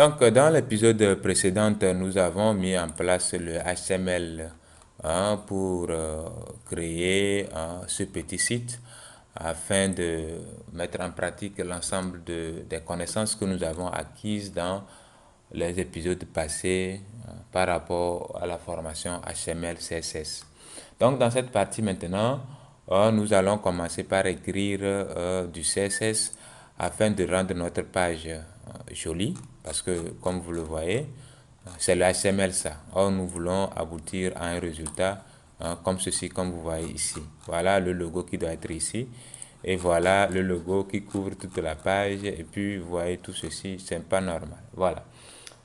Donc, dans l'épisode précédent, nous avons mis en place le HTML pour créer ce petit site afin de mettre en pratique l'ensemble des connaissances que nous avons acquises dans les épisodes passés par rapport à la formation HTML CSS. Donc, dans cette partie maintenant, nous allons commencer par écrire du CSS afin de rendre notre page jolie, parce que comme vous le voyez, c'est le HTML ça. Or, nous voulons aboutir à un résultat comme ceci, comme vous voyez ici. Voilà le logo qui doit être ici. Et voilà le logo qui couvre toute la page. Et puis, vous voyez tout ceci, c'est pas normal. Voilà.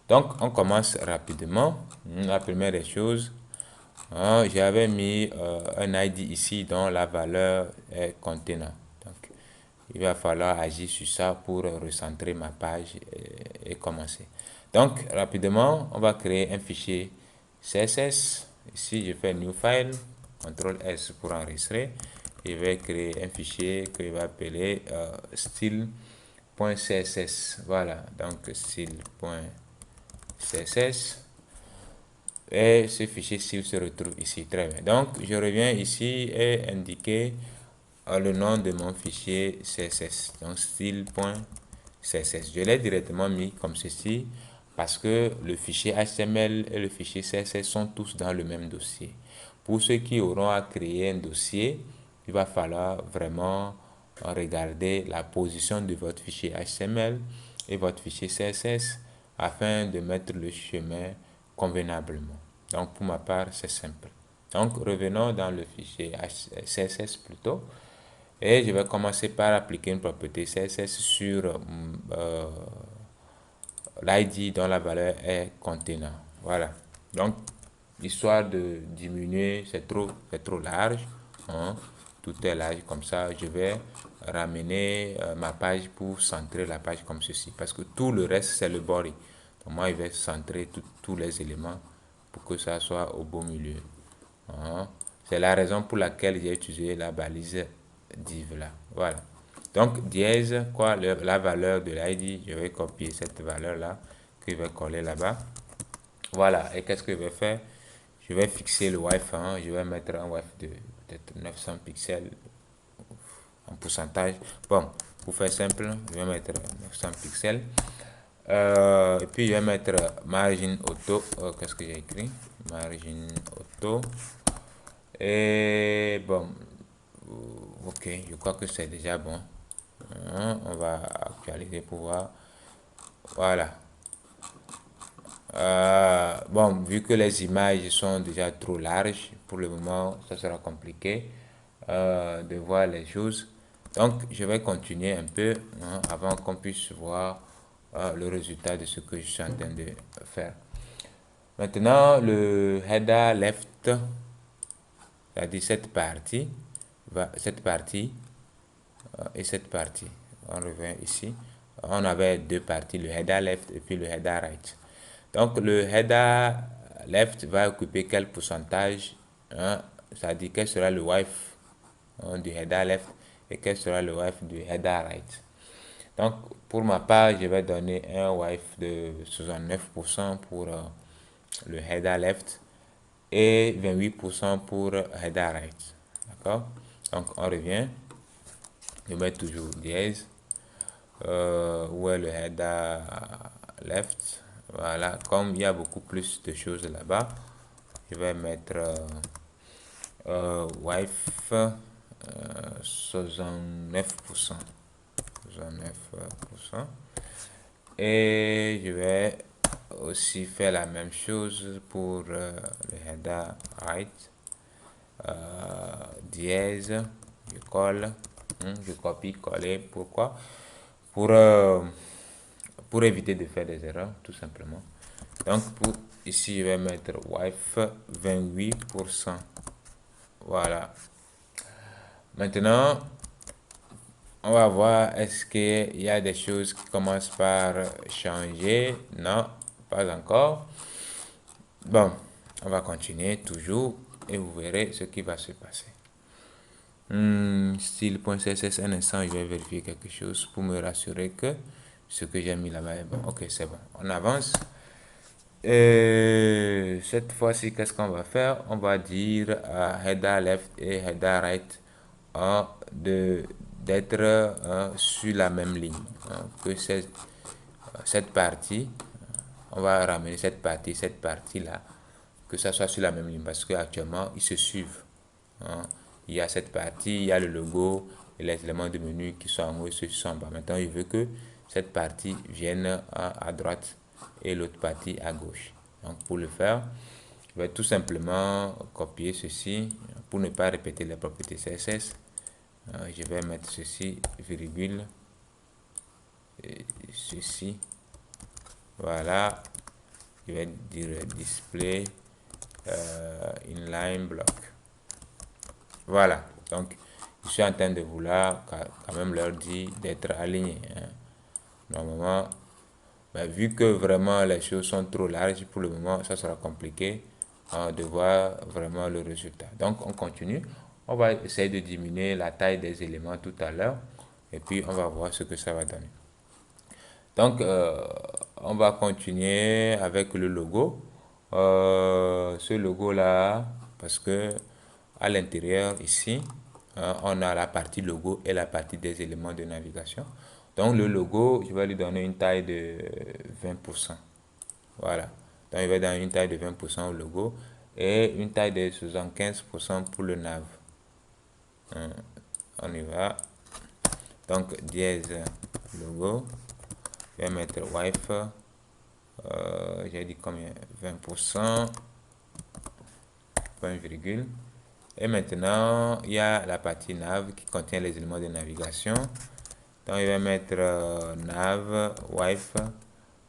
Donc, on commence rapidement. La première des choses, j'avais mis un ID ici dont la valeur est contenant. Donc, il va falloir agir sur ça pour recentrer ma page et commencer. Donc, rapidement, on va créer un fichier CSS. Ici, je fais New File, CTRL S pour enregistrer. Je vais créer un fichier que je vais appeler style.css. Voilà, donc style.css. Et ce fichier style se retrouve ici. Très bien. Donc, je reviens ici et indiquer le nom de mon fichier CSS. Donc, style.css. Je l'ai directement mis comme ceci parce que le fichier HTML et le fichier CSS sont tous dans le même dossier. Pour ceux qui auront à créer un dossier, il va falloir vraiment regarder la position de votre fichier HTML et votre fichier CSS afin de mettre le chemin convenablement. Donc, pour ma part, c'est simple. Donc, revenons dans le fichier CSS plutôt. Et je vais commencer par appliquer une propriété CSS sur l'ID dont la valeur est contenant. Voilà. Donc, histoire de diminuer, c'est trop large. Tout est large comme ça. Je vais ramener ma page pour centrer la page comme ceci. Parce que tout le reste, c'est le body. Donc, moi, je vais centrer tous les éléments pour que ça soit au beau milieu. C'est la raison pour laquelle j'ai utilisé la balise div là. Voilà. Donc, dièse, quoi, la valeur de l'ID, je vais copier cette valeur là, que je vais coller là-bas. Voilà. Et qu'est-ce que je vais faire? Je vais fixer le Wi-Fi. Je vais mettre un Wi-Fi de peut-être 900 pixels en pourcentage. Bon, pour faire simple, je vais mettre 900 pixels. Et puis, je vais mettre margin auto. Qu'est-ce que j'ai écrit? Margin auto. Et bon, ok, je crois que c'est déjà bon. On va actualiser pour voir. Voilà. Bon, vu que les images sont déjà trop larges, pour le moment, ça sera compliqué de voir les choses. Donc, je vais continuer un peu avant qu'on puisse voir le résultat de ce que je suis en train de faire. Maintenant, le header left, c'est-à-dire cette partie et cette partie. On revient ici. On avait deux parties, le header left et puis le header right. Donc, le header left va occuper quel pourcentage, c'est-à-dire quel sera le wife du header left et quel sera le wife du header right. Donc, pour ma part, je vais donner un wife de 69% pour le header left et 28% pour header right. D'accord? Donc, on revient. Je mets toujours dièse. Où est le header left? Voilà. Comme il y a beaucoup plus de choses là-bas, je vais mettre wife 69%. 69%. Et je vais aussi faire la même chose pour le header right. Dièse, je colle, je copie, coller. Pourquoi? Pour éviter de faire des erreurs, tout simplement. Donc, ici, je vais mettre wife 28%. Voilà. Maintenant, on va voir est-ce qu'il y a des choses qui commencent par changer. Non, pas encore. Bon, on va continuer toujours et vous verrez ce qui va se passer. Style.css, un instant, je vais vérifier quelque chose pour me rassurer que ce que j'ai mis là-bas est bon. Ok, c'est bon. On avance. Et cette fois-ci, qu'est-ce qu'on va faire? On va dire à header left et header right d'être sur la même ligne. Que cette partie, on va ramener cette partie-là, que ça soit sur la même ligne parce qu'actuellement, ils se suivent. Il y a cette partie, il y a le logo et les éléments de menu qui sont en haut et ceux qui sont en bas. Maintenant, il veut que cette partie vienne à droite et l'autre partie à gauche. Donc, pour le faire, je vais tout simplement copier ceci pour ne pas répéter les propriétés CSS. Je vais mettre ceci, virgule, et ceci. Voilà. Je vais dire display inline block. Voilà. Donc, je suis en train de vouloir quand même leur dire d'être alignés. Normalement, vu que vraiment les choses sont trop larges, pour le moment, ça sera compliqué de voir vraiment le résultat. Donc, on continue. On va essayer de diminuer la taille des éléments tout à l'heure. Et puis, on va voir ce que ça va donner. Donc, on va continuer avec le logo. Ce logo-là, parce que à l'intérieur ici, on a la partie logo et la partie des éléments de navigation. Donc, le logo, je vais lui donner une taille de 20%. Voilà. Donc, il va donner une taille de 20% au logo et une taille de 75% pour le nav. On y va. Donc, dièse logo. Je vais mettre wife. J'ai dit combien? 20%. Point virgule. Et maintenant, il y a la partie nav qui contient les éléments de navigation. Donc, je vais mettre nav, wife.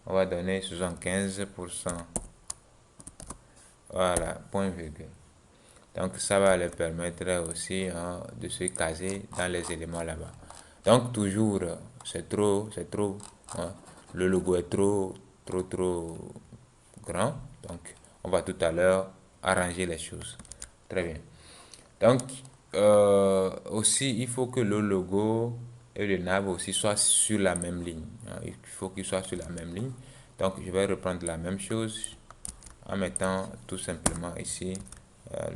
On va donner 75%. Voilà, point virgule. Donc, ça va leur permettre aussi de se caser dans les éléments là-bas. Donc, toujours, c'est trop. Le logo est trop grand. Donc, on va tout à l'heure arranger les choses. Très bien. Donc, aussi, il faut que le logo et le nav aussi soient sur la même ligne. Il faut qu'ils soient sur la même ligne. Donc, je vais reprendre la même chose en mettant tout simplement ici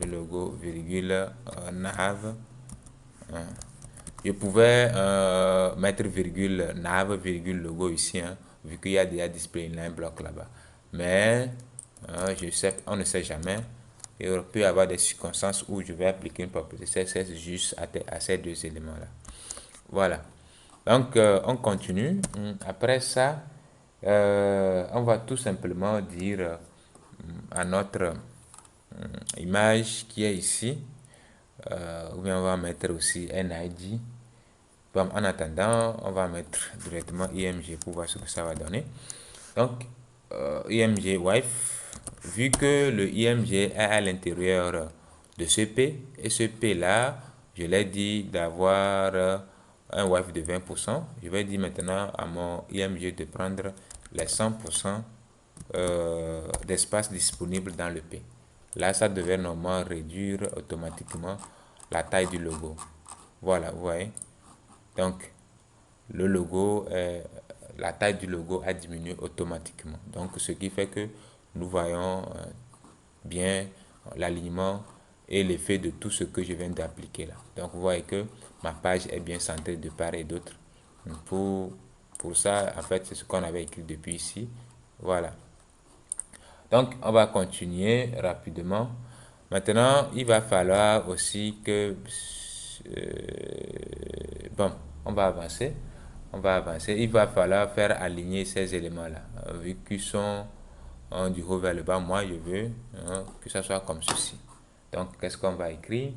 le logo, virgule, nav. Je pouvais mettre virgule nav, virgule logo ici, vu qu'il y a déjà display inline block là-bas. Mais on ne sait jamais. Il peut y avoir des circonstances où je vais appliquer une propriété CSS juste à ces deux éléments-là. Voilà. Donc, on continue. Après ça, on va tout simplement dire à notre image qui est ici, ou bien on va mettre aussi un ID. Bon, en attendant, on va mettre directement IMG pour voir ce que ça va donner. Donc, IMG wife, vu que le IMG est à l'intérieur de ce P, et ce P là, je l'ai dit d'avoir un wife de 20%, je vais dire maintenant à mon IMG de prendre les 100% d'espace disponible dans le P. Là, ça devait normalement réduire automatiquement la taille du logo. Voilà, vous voyez. Donc, le logo, la taille du logo a diminué automatiquement. Donc, ce qui fait que nous voyons bien l'alignement et l'effet de tout ce que je viens d'appliquer là. Donc, vous voyez que ma page est bien centrée de part et d'autre. Pour ça, en fait, c'est ce qu'on avait écrit depuis ici. Voilà. Donc, on va continuer rapidement. Maintenant, il va falloir aussi que... bon, on va avancer. Il va falloir faire aligner ces éléments-là. Vu qu'ils sont du haut vers le bas, moi, je veux que ça soit comme ceci. Donc, qu'est-ce qu'on va écrire?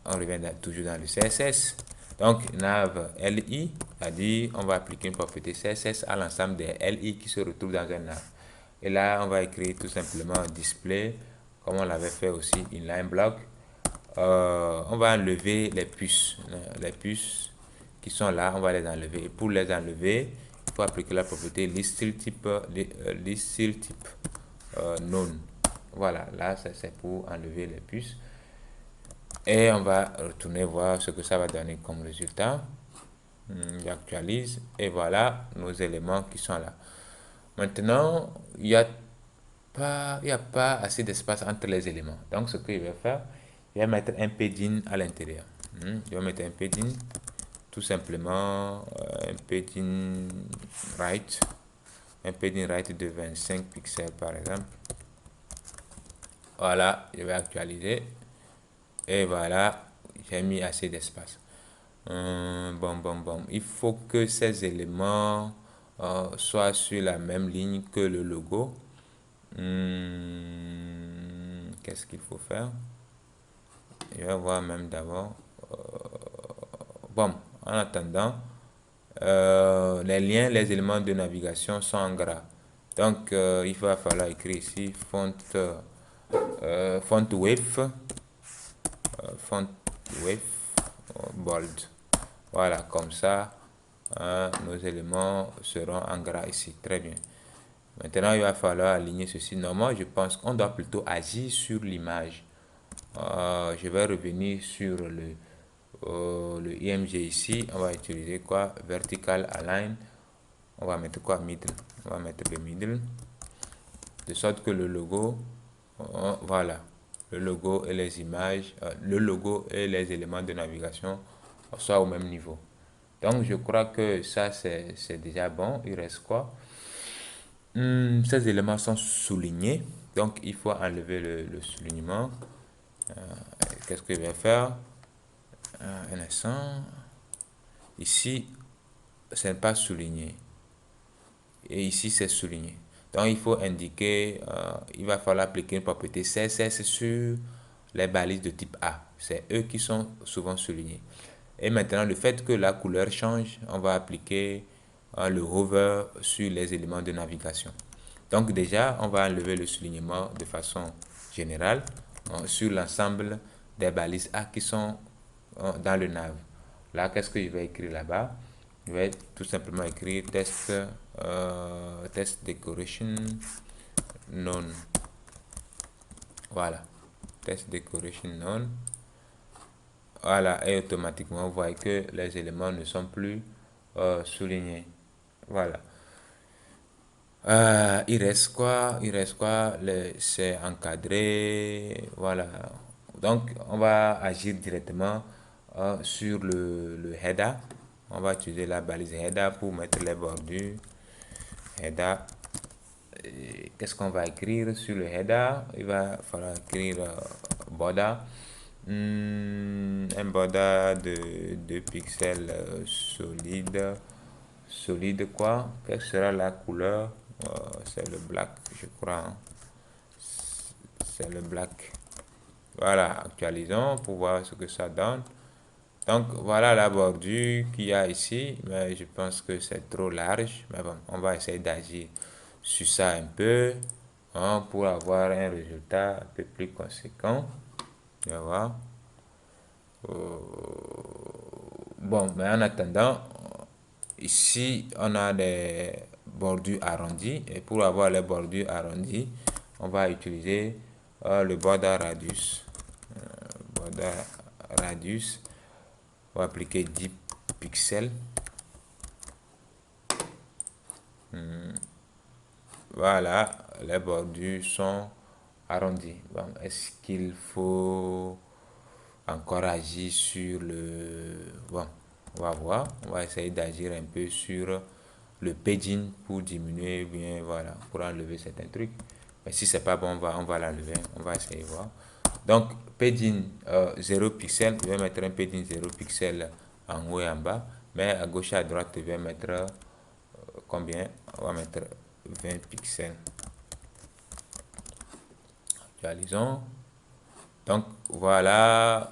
On revient toujours dans le CSS. Donc, nav li, c'est-à-dire on va appliquer une propriété CSS à l'ensemble des li qui se retrouvent dans un nav. Et là, on va écrire tout simplement display, comme on l'avait fait aussi inline block. On va enlever les puces. Les puces qui sont là, on va les enlever. Et pour les enlever, il faut appliquer la propriété listType none. Voilà, là, c'est pour enlever les puces. Et on va retourner voir ce que ça va donner comme résultat. J'actualise et voilà nos éléments qui sont là. Maintenant, il y a pas assez d'espace entre les éléments. Donc, ce que je vais faire, je vais mettre un padding à l'intérieur. Je vais mettre un padding, tout simplement un padding right, un padding right de 25 pixels par exemple. Voilà, je vais actualiser et voilà, j'ai mis assez d'espace. Bon. Il faut que ces éléments soient sur la même ligne que le logo. Qu'est-ce qu'il faut faire? Je vais voir même d'abord. Bon, en attendant, les liens, les éléments de navigation sont en gras. Donc, il va falloir écrire ici font wave bold. Voilà, comme ça, nos éléments seront en gras ici. Très bien. Maintenant, il va falloir aligner ceci. Normalement, je pense qu'on doit plutôt agir sur l'image. Je vais revenir sur le IMG ici. On va utiliser quoi? Vertical align. On va mettre quoi? Middle. On va mettre le middle. De sorte que le logo, voilà, le logo et les images, le logo et les éléments de navigation soient au même niveau. Donc, je crois que ça, c'est déjà bon. Il reste quoi? Ces éléments sont soulignés. Donc, il faut enlever le soulignement. Qu'est-ce que je vais faire? Un instant. Ici, ce n'est pas souligné. Et ici, c'est souligné. Donc, il faut indiquer, il va falloir appliquer une propriété CSS sur les balises de type A. C'est eux qui sont souvent soulignés. Et maintenant, le fait que la couleur change, on va appliquer le hover sur les éléments de navigation. Donc déjà, on va enlever le soulignement de façon générale sur l'ensemble des balises A qui sont dans le nav. Là, qu'est-ce que je vais écrire là-bas? Je vais tout simplement écrire test decoration none. Voilà, test decoration none. Voilà, et automatiquement, vous voyez que les éléments ne sont plus soulignés. Voilà. Il reste quoi? Il reste quoi? C'est encadré. Voilà. Donc, on va agir directement sur le header. On va utiliser la balise header pour mettre les bordures. Header. Qu'est-ce qu'on va écrire sur le header? Il va falloir écrire border. Un border de 2 pixels solide. Solide quoi? Quelle sera la couleur? C'est le black, je crois. Hein. C'est le black. Voilà, actualisons pour voir ce que ça donne. Donc voilà la bordure qu'il y a ici, mais je pense que c'est trop large. Mais bon, on va essayer d'agir sur ça un peu hein, pour avoir un résultat un peu plus conséquent. Tu vas voir. Bon, mais en attendant, ici on a des bordures arrondies et pour avoir les bordures arrondies, on va utiliser le border radius. Border radius. On va appliquer 10 pixels. Voilà, les bordures sont arrondies. Bon, est-ce qu'il faut encore agir sur le... Bon, on va voir. On va essayer d'agir un peu sur le padding pour diminuer bien, voilà, pour enlever certains trucs. Mais si c'est pas bon, on va l'enlever. On va essayer de voir. Donc, padding 0 pixel. Je vais mettre un padding 0 pixel en haut et en bas. Mais à gauche et à droite, je vais mettre combien? On va mettre 20 pixels. Actualisons. Donc voilà,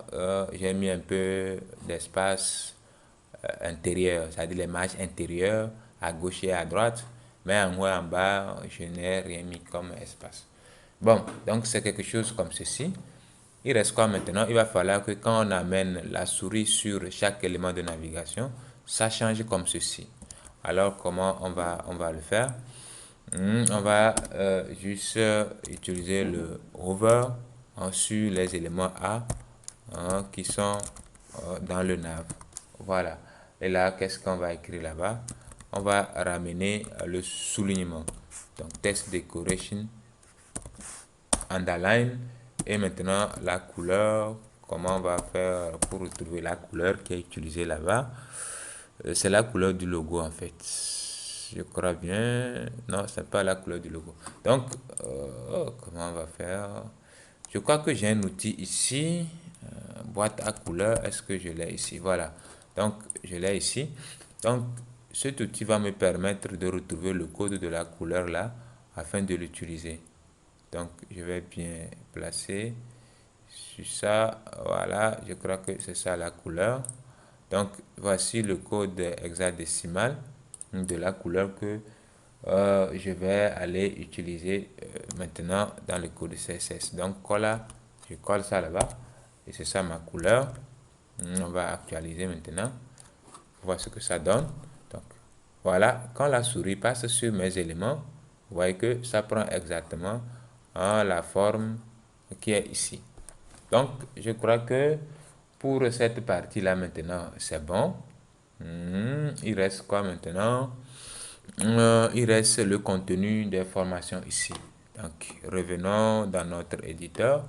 j'ai mis un peu d'espace intérieur, c'est-à-dire les marges intérieures à gauche et à droite, mais en haut et en bas, je n'ai rien mis comme espace. Bon, donc c'est quelque chose comme ceci. Il reste quoi maintenant? Il va falloir que quand on amène la souris sur chaque élément de navigation, ça change comme ceci. Alors comment on va le faire? On va juste utiliser le hover sur les éléments A qui sont dans le nav. Voilà. Et là, qu'est-ce qu'on va écrire là-bas? On va ramener le soulignement. Donc, test decoration, underline. Et maintenant, la couleur. Comment on va faire pour retrouver la couleur qui est utilisée là-bas? C'est la couleur du logo en fait. Je crois bien. Non, c'est pas la couleur du logo. Donc, comment on va faire? Je crois que j'ai un outil ici. Boîte à couleur. Est-ce que je l'ai ici? Voilà. Donc, je l'ai ici. Donc, cet outil va me permettre de retrouver le code de la couleur là afin de l'utiliser. Donc, je vais bien placer sur ça. Voilà. Je crois que c'est ça la couleur. Donc, voici le code hexadécimal de la couleur que je vais aller utiliser maintenant dans le code CSS. Donc, voilà, je colle ça là-bas et c'est ça ma couleur. On va actualiser maintenant. Voir ce que ça donne. Donc, voilà, quand la souris passe sur mes éléments, vous voyez que ça prend exactement la forme qui est ici. Donc, je crois que pour cette partie-là maintenant, c'est bon. Il reste quoi maintenant? Il reste le contenu des formations ici. Donc, revenons dans notre éditeur.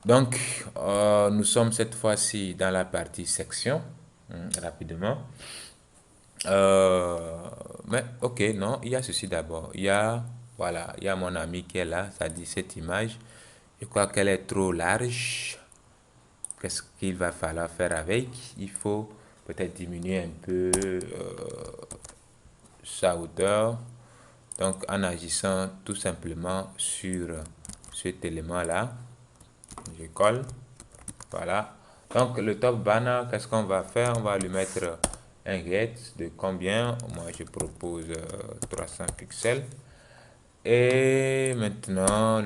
Donc, nous sommes cette fois-ci dans la partie section. Rapidement. Mais, ok, non, il y a ceci d'abord. Voilà, il y a mon ami qui est là. Ça dit cette image. Je crois qu'elle est trop large. Qu'est-ce qu'il va falloir faire avec? Il faut peut-être diminuer un peu sa hauteur. Donc, en agissant tout simplement sur cet élément-là, je colle. Voilà. Donc, le top banner, qu'est-ce qu'on va faire? On va lui mettre un get de combien? Moi, je propose 300 pixels. Et maintenant,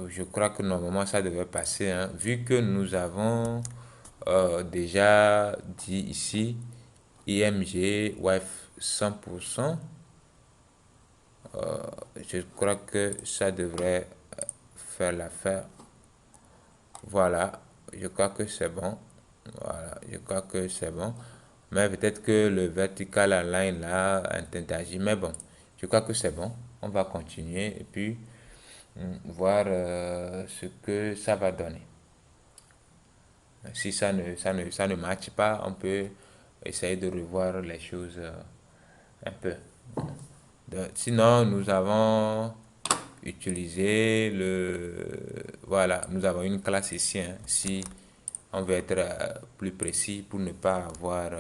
je crois que normalement, ça devait passer, hein. Vu que nous avons déjà dit ici IMG WIF 100%, je crois que ça devrait faire l'affaire. Voilà, je crois que c'est bon. Voilà, je crois que c'est bon. Mais peut-être que le vertical align là interagit. Mais bon, je crois que c'est bon. On va continuer et puis voir ce que ça va donner. Si ça ne matche pas, on peut essayer de revoir les choses un peu. Sinon, nous avons utilisé voilà, nous avons une classe ici, hein. Si on veut être plus précis pour ne pas avoir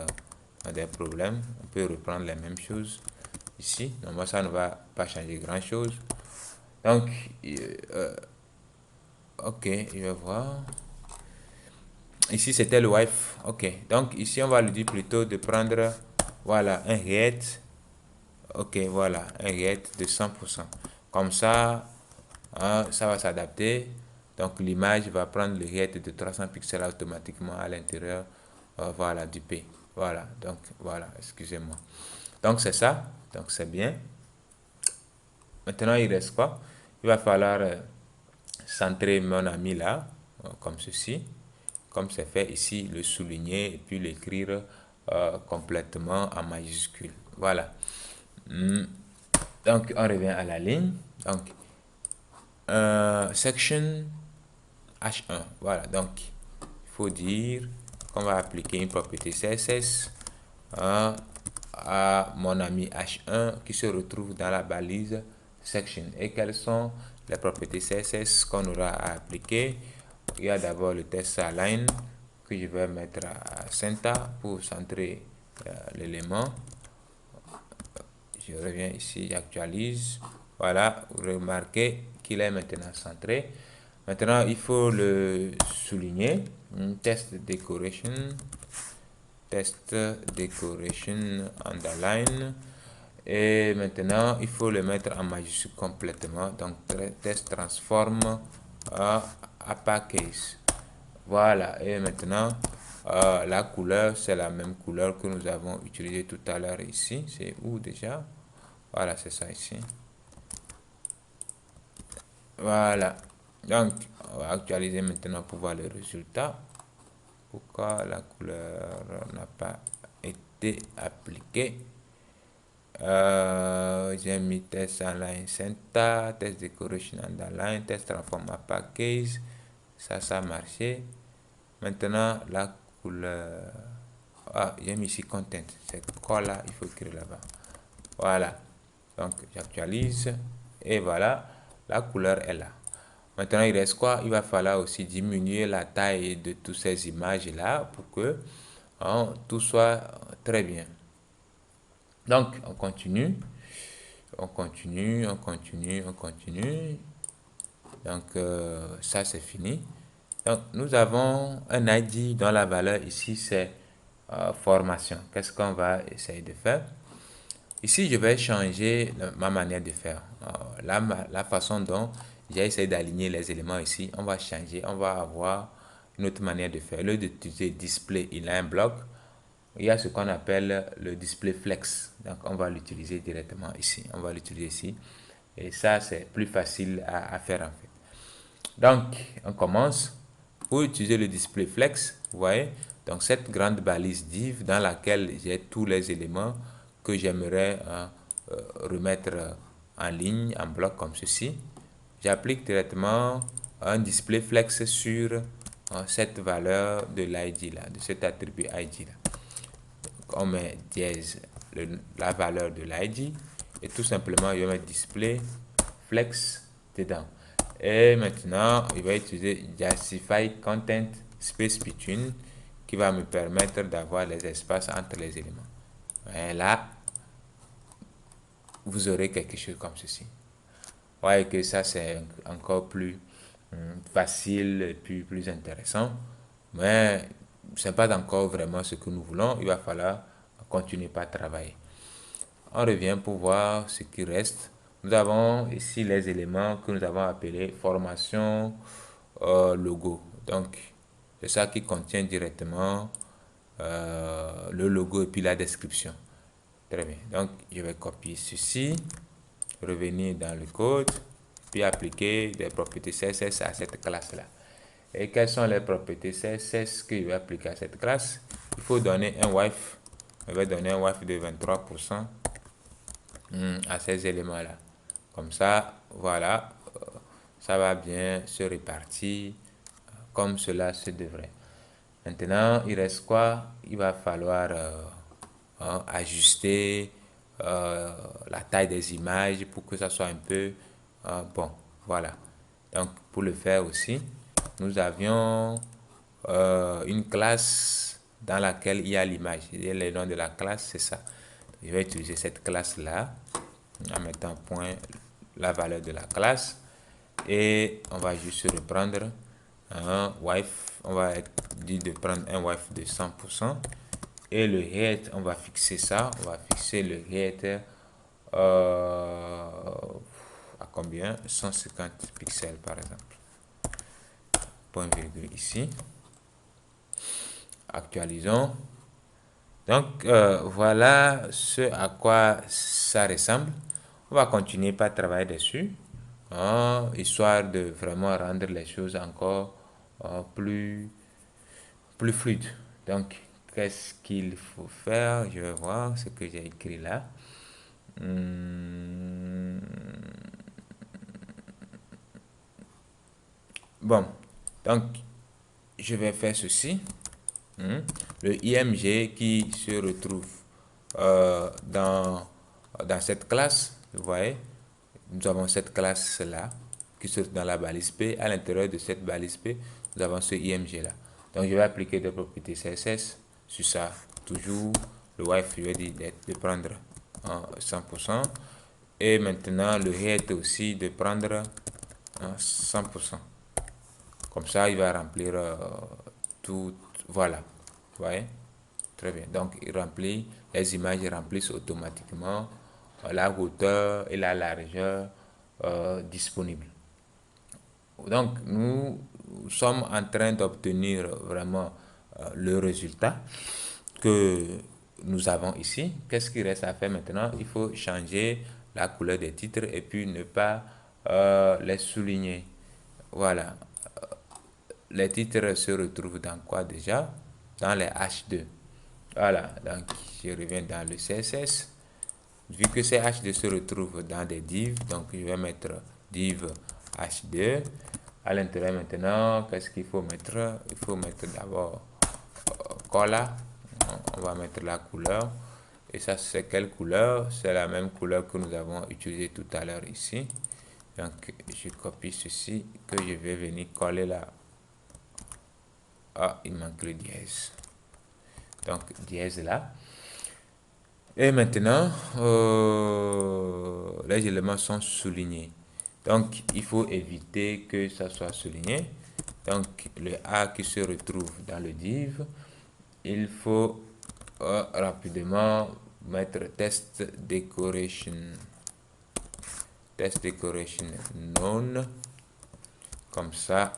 des problèmes, on peut reprendre les mêmes choses ici. Normalement, ça ne va pas changer grand-chose. Donc, ok, je vais voir. Ici, c'était le wife. Ok, donc ici, on va lui dire plutôt de prendre, voilà, un get. Ok, voilà, un get de 100%. Comme ça, hein, ça va s'adapter. Donc, l'image va prendre le get de 300 pixels automatiquement à l'intérieur, voilà, du P. Voilà, donc, voilà, excusez-moi. Donc, c'est ça. Donc, c'est bien. Maintenant, il reste quoi? Il va falloir centrer mon ami là, comme ceci. Comme c'est fait ici, le souligner et puis l'écrire complètement en majuscule. Voilà. Donc, on revient à la ligne. Donc, section H1. Voilà. Donc, il faut dire qu'on va appliquer une propriété CSS à mon ami H1 qui se retrouve dans la balise section. Et quelles sont les propriétés CSS qu'on aura à appliquer? Il y a d'abord le test align que je vais mettre à center pour centrer l'élément. Je reviens ici, j'actualise. Voilà, vous remarquez qu'il est maintenant centré. Maintenant, il faut le souligner. Test decoration underline. Et maintenant, il faut le mettre en majuscule complètement. Donc, test transform à uppercase. Voilà, et maintenant, la couleur, c'est la même couleur que nous avons utilisée tout à l'heure ici. C'est où déjà? Voilà, c'est ça ici. Voilà. Donc, on va actualiser maintenant pour voir le résultat. Pourquoi la couleur n'a pas été appliquée? J'ai mis test align center, test decoration underline, test transformer package. Ça a marché. Maintenant, la couleur. Ah, j'ai mis ici content. C'est quoi là? Il faut écrire là-bas. Voilà. Donc, j'actualise. Et voilà. La couleur est là. Maintenant, il reste quoi? Il va falloir aussi diminuer la taille de toutes ces images-là pour que tout soit très bien. Donc, on continue. On continue, on continue, on continue. Donc, ça, c'est fini. Donc, nous avons un ID dont la valeur ici, c'est formation. Qu'est-ce qu'on va essayer de faire? Ici, je vais changer ma manière de faire. La façon dont j'ai essayé d'aligner les éléments ici, on va changer. On va avoir une autre manière de faire. Au lieu d'utiliser display inline block, il y a ce qu'on appelle le display flex. Donc, on va l'utiliser directement ici. On va l'utiliser ici. Et ça, c'est plus facile à faire en fait. Donc, on commence. Pour utiliser le display flex, vous voyez, donc cette grande balise div dans laquelle j'ai tous les éléments que j'aimerais remettre en ligne, en bloc comme ceci. J'applique directement un display flex sur cette valeur de l'ID là, de cet attribut ID là. On met dièse la valeur de l'ID et tout simplement je vais mettre display flex dedans. Et maintenant, il va utiliser Justify Content Space Between qui va me permettre d'avoir les espaces entre les éléments. Et là, vous aurez quelque chose comme ceci. Vous voyez que ça, c'est encore plus facile et puis plus intéressant. Mais ce n'est pas encore vraiment ce que nous voulons. Il va falloir continuer par travailler. On revient pour voir ce qui reste. Nous avons ici les éléments que nous avons appelés formation logo. Donc, c'est ça qui contient directement le logo et puis la description. Très bien. Donc, je vais copier ceci, revenir dans le code, puis appliquer des propriétés CSS à cette classe-là. Et quelles sont les propriétés CSS que je vais appliquer à cette classe? Il faut donner un wife. Je vais donner un wife de 23% à ces éléments-là. Comme ça, voilà, ça va bien se répartir comme cela se devrait. Maintenant, il reste quoi? Il va falloir ajuster la taille des images pour que ça soit un peu bon. Voilà. Donc, pour le faire aussi, nous avions une classe dans laquelle il y a l'image. Et le nom de la classe, c'est ça. Je vais utiliser cette classe-là en mettant point la valeur de la classe et on va juste reprendre un wife. On va dire de prendre un wife de 100% et le height, on va fixer ça. On va fixer le height à combien? 150 pixels par exemple. Point virgule ici. Actualisons. Donc, voilà ce à quoi ça ressemble. On va continuer par travailler dessus, histoire de vraiment rendre les choses encore plus fluides. Donc, qu'est-ce qu'il faut faire? Je vais voir ce que j'ai écrit là. Bon, donc, je vais faire ceci. Le IMG qui se retrouve dans cette classe, vous voyez, nous avons cette classe-là qui se trouve dans la balise P. À l'intérieur de cette balise P, nous avons ce IMG-là. Donc, je vais appliquer des propriétés CSS sur ça. Toujours le wife, je vais dire de prendre 100%. Et maintenant, le height aussi de prendre 100%. Comme ça, il va remplir tout. Voilà. Vous voyez? Très bien. Donc, il remplit, les images remplissent automatiquement la hauteur et la largeur disponibles. Donc, nous sommes en train d'obtenir vraiment le résultat que nous avons ici. Qu'est-ce qu'il reste à faire maintenant? Il faut changer la couleur des titres et puis ne pas les souligner. Voilà. Les titres se retrouvent dans quoi déjà? dans les H2. Voilà, donc je reviens dans le CSS. Vu que ces H2 se retrouvent dans des divs, donc je vais mettre div H2. À l'intérieur maintenant, qu'est-ce qu'il faut mettre? Il faut mettre d'abord color. On va mettre la couleur. Et ça, c'est quelle couleur? C'est la même couleur que nous avons utilisée tout à l'heure ici. Donc, je copie ceci que je vais venir coller là. Ah, il manque le dièse. Donc, dièse là. Et maintenant, les éléments sont soulignés. Donc, il faut éviter que ça soit souligné. Donc, le A qui se retrouve dans le div, il faut rapidement mettre test decoration. Test decoration none. Comme ça,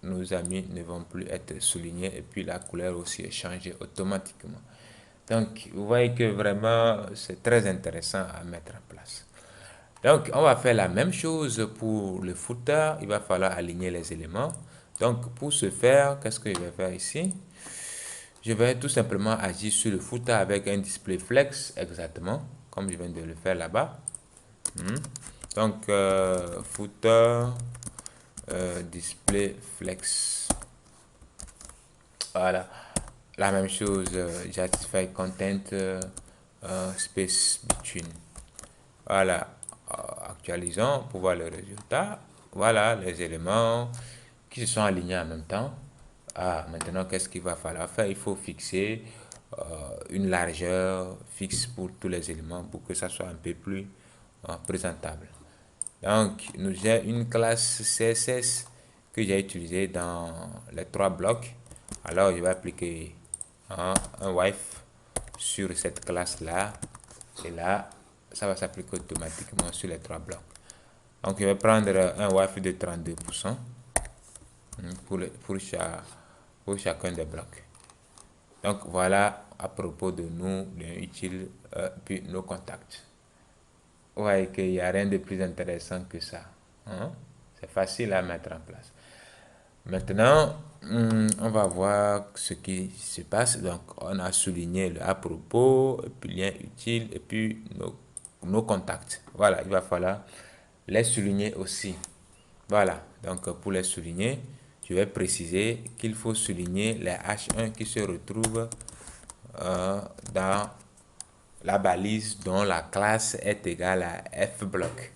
nos amis ne vont plus être soulignés et puis la couleur aussi est changée automatiquement. Donc, vous voyez que vraiment, c'est très intéressant à mettre en place. Donc, on va faire la même chose pour le footer. Il va falloir aligner les éléments. Donc, pour ce faire, qu'est-ce que je vais faire ici? Je vais tout simplement agir sur le footer avec un display flex, exactement, comme je viens de le faire là-bas. Donc, footer, display flex. Voilà. La même chose, justify content space between. Voilà. Actualisons pour voir le résultat. Voilà les éléments qui se sont alignés en même temps. Ah, maintenant, qu'est-ce qu'il va falloir faire? Il faut fixer une largeur fixe pour tous les éléments pour que ça soit un peu plus présentable. Donc, nous avons une classe CSS que j'ai utilisée dans les 3 blocs. Alors, je vais appliquer un wife sur cette classe-là. Et là, ça va s'appliquer automatiquement sur les 3 blocs. Donc, je vais prendre un wife de 32% pour chacun des blocs. Donc, voilà à propos de nous, liens utiles, puis nos contacts. Vous voyez qu'il n'y a rien de plus intéressant que ça. C'est facile à mettre en place. Maintenant, on va voir ce qui se passe. Donc, on a souligné le à propos, et puis lien utile, et puis nos contacts. Voilà, il va falloir les souligner aussi. Voilà, donc pour les souligner, je vais préciser qu'il faut souligner les H1 qui se retrouvent dans la balise dont la classe est égale à fblock.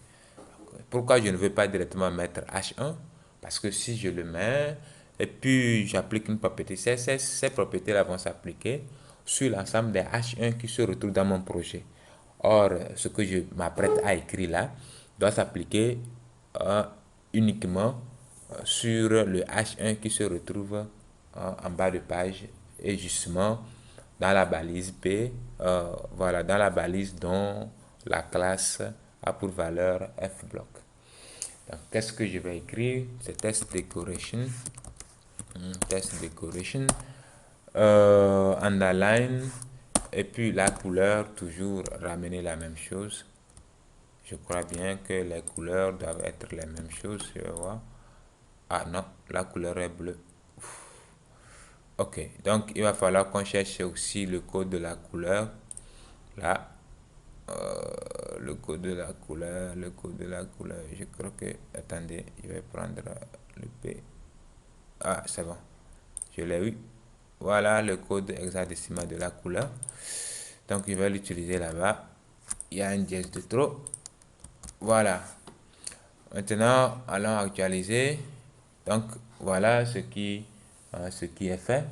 Pourquoi je ne veux pas directement mettre H1? Parce que si je le mets et puis j'applique une propriété CSS, ces propriétés-là vont s'appliquer sur l'ensemble des H1 qui se retrouvent dans mon projet. Or, ce que je m'apprête à écrire là doit s'appliquer uniquement sur le H1 qui se retrouve en bas de page et justement dans la balise B, voilà, dans la balise dont la classe a pour valeur fblock. Donc, qu'est-ce que je vais écrire? C'est test decoration. Test decoration. Underline. Et puis la couleur, toujours ramener la même chose. Je crois bien que les couleurs doivent être les mêmes choses. Je vais voir. Ah non, la couleur est bleue. Ok, donc il va falloir qu'on cherche aussi le code de la couleur. Là, le code de la couleur, le code de la couleur. Je crois que, attendez, je vais prendre le P. Ah, c'est bon. Je l'ai eu. Voilà le code hexadécimal de la couleur. Donc, je vais l'utiliser là-bas. Il y a un dièse de trop. Voilà. Maintenant, allons actualiser. Donc, voilà ce qui est fait.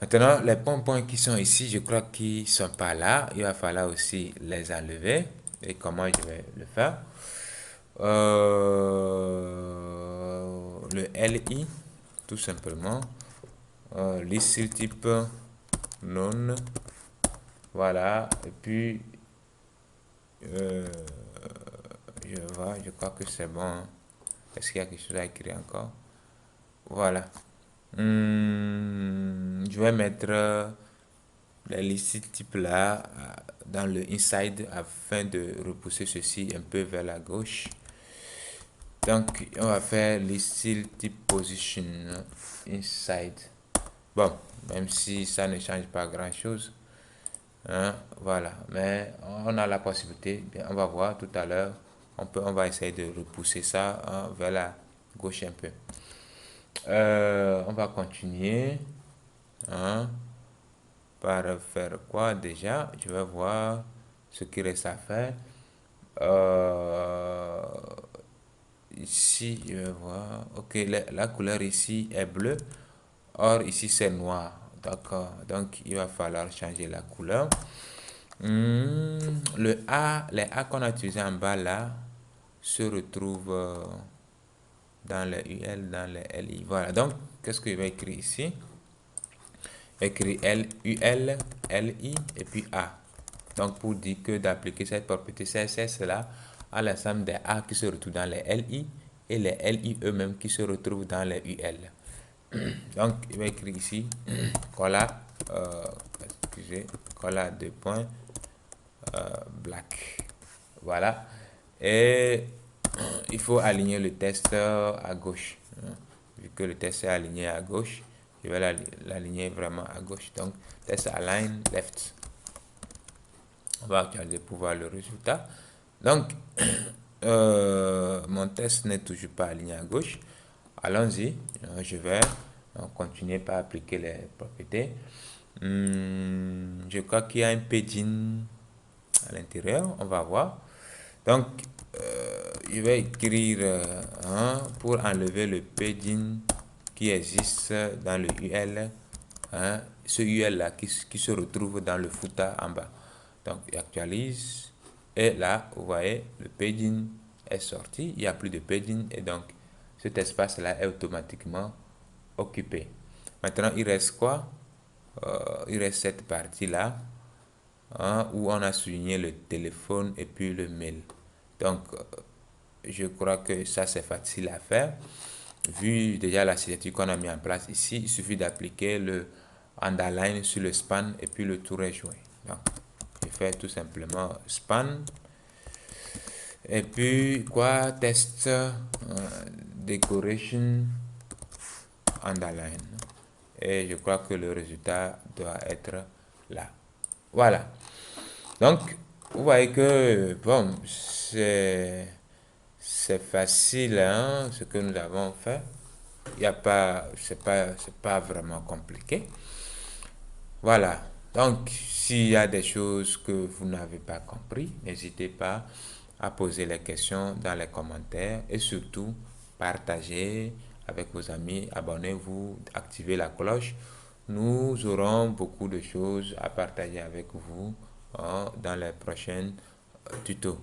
Maintenant, les points qui sont ici, je crois qu'ils ne sont pas là. Il va falloir aussi les enlever. Et comment je vais le faire? Le LI, tout simplement. List type non. Voilà. Et puis, je crois que c'est bon. Est-ce qu'il y a quelque chose à écrire encore? Voilà. Je vais mettre les listes type là dans le inside afin de repousser ceci un peu vers la gauche. Donc, on va faire list type position inside. Bon, même si ça ne change pas grand-chose, hein, voilà. Mais on a la possibilité, bien, on va voir tout à l'heure, on va essayer de repousser ça, hein, vers la gauche un peu. On va continuer, hein, par faire quoi déjà? Je vais voir ce qui reste à faire. Euh, Ici, je vais voir. Ok, la couleur ici est bleue. Or, ici, c'est noir. D'accord. Donc, il va falloir changer la couleur. Le A, les A qu'on a utilisés en bas là, se retrouvent dans le UL, dans le LI. Voilà. Donc, qu'est-ce que je vais écrire ici? Écrire L, UL, LI et puis A. Donc, pour dire que d'appliquer cette propriété CSS là à l'ensemble des A qui se retrouvent dans les LI et les LI eux-mêmes qui se retrouvent dans les UL. Donc, il va écrire ici, colla, excusez, colla 2 points, black. Voilà. Et il faut aligner le test à gauche. Vu que le test est aligné à gauche, je vais l'aligner vraiment à gauche. Donc, test align left. On va actualiser pour voir le résultat. Donc, mon test n'est toujours pas aligné à gauche. Allons-y. Je vais continuer par appliquer les propriétés. Je crois qu'il y a un padding à l'intérieur. On va voir. Donc, je vais écrire pour enlever le padding qui existe dans le UL. Hein, ce UL là qui se retrouve dans le footer en bas. Donc, j'actualise. Et là, vous voyez, le padding est sorti. Il n'y a plus de padding. Et donc, cet espace-là est automatiquement occupé. Maintenant, il reste quoi? Il reste cette partie-là, hein, où on a souligné le téléphone et puis le mail. Donc, je crois que ça, c'est facile à faire. Vu déjà la signature qu'on a mis en place ici, il suffit d'appliquer le underline sur le span et puis le tour est joué. Donc, je fais tout simplement span. Et puis, quoi, test decoration underline. Et je crois que le résultat doit être là. Voilà. Donc, vous voyez que, bon, c'est facile, hein, ce que nous avons fait. Il y a pas, c'est pas vraiment compliqué. Voilà. Donc, s'il y a des choses que vous n'avez pas compris, n'hésitez pas à poser les questions dans les commentaires et surtout partagez avec vos amis, abonnez-vous, activez la cloche. Nous aurons beaucoup de choses à partager avec vous, hein, dans les prochains tutos.